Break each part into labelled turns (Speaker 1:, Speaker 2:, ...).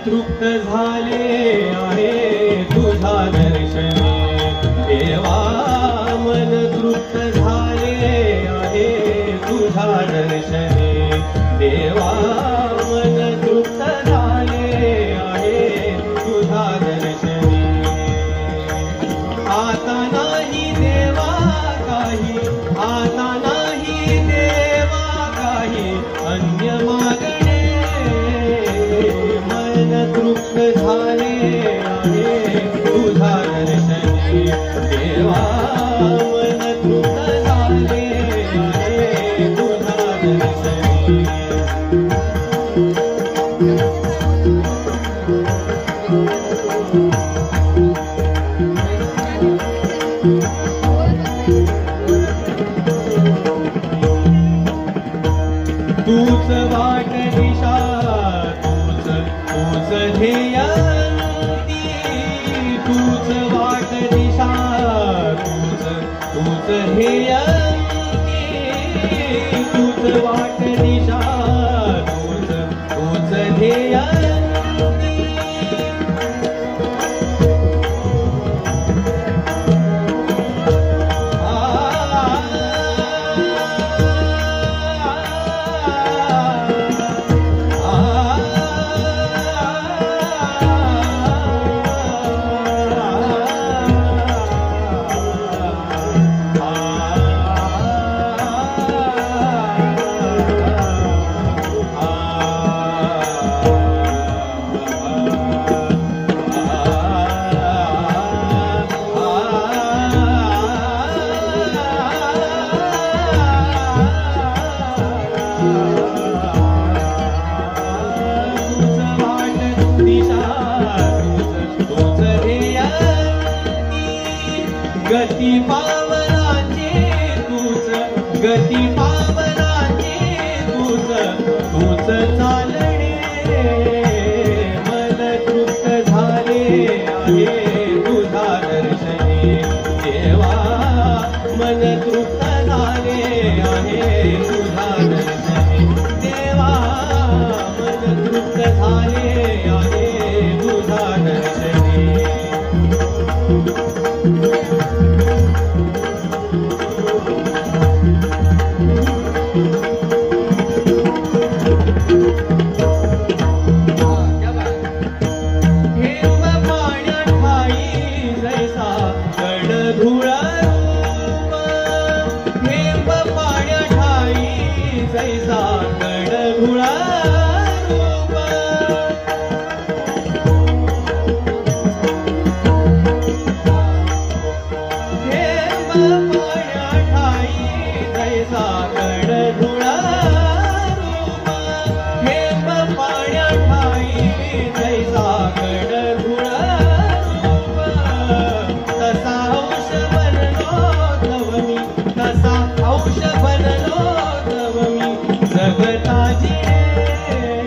Speaker 1: तृप्त झाले आहे तुझा दर्शने देवा मन तृप्त झाले आहे तुझा दर्शने देवा मन तृप्त झाले आहे तुझा दर्शने आता नाही देवा काही आता नाही देवा काही अन्य मागणे मन तृप्त झाले आहे तुझा दर्शने देवा मन तृप्त झाले आहे तुझा दर्शने तूच वाट दिशा तूच ध्येयंती तूच वाट दिशा तूच ध्येयंती तूच वाट दिशा तूच ध्येयंती गती पावनाचे तूच गती पावनाचे तूच चालणे मन तृप्त झाले आहे तुझा दर्शने देवा मन तृप्त झाले आहे तुझा दर्शने देवा मन तृप्त झाले आहे तुझा दर्शने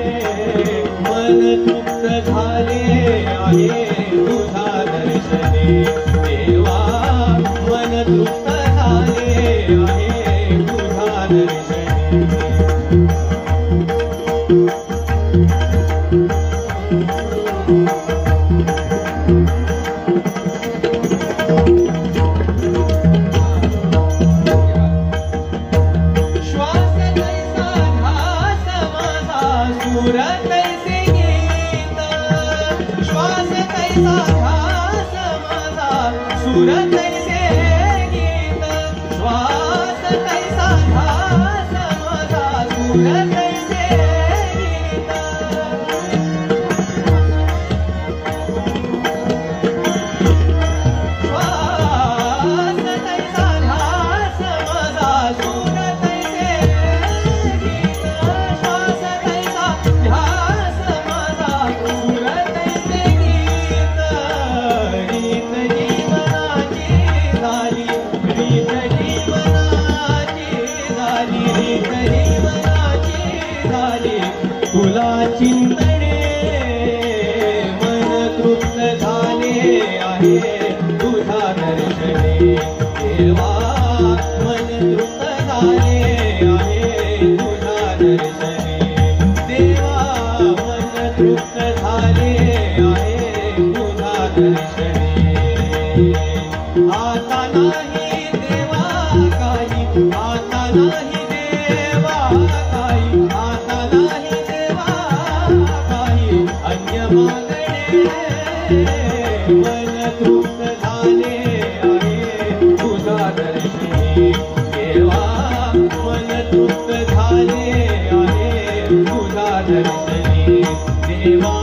Speaker 1: मन तृप्त झाले आहे तुझा दर्शने देवा मन तृप्त झाले आहे तुझा दर्शने श्वास कैसा घास माझा सूर कैसे गीत श्वास कैसा घास माझा सूर कैसे गीत श्वास कैसा घास माझा सूर कैसे गीत श्वास कैसा घास माझा सूर कैसे गीत श्वास कैसा घास माझा सूर कैसे गीत रीत जीवनाची झाली रीत जीवनाची झाली रीत जीवनाची दर्शनी आता नाही देवा काही आता नाही देवा काही आता नाही देवा काही अन्य मागणे मन तृप्त झाले आहे तुझा दर्शनी देवा मन तृप्त झाले आहे तुझा दर्शनी देवा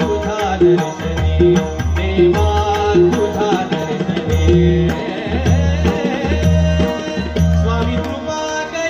Speaker 1: तुझा दर्शनी देवा तुझा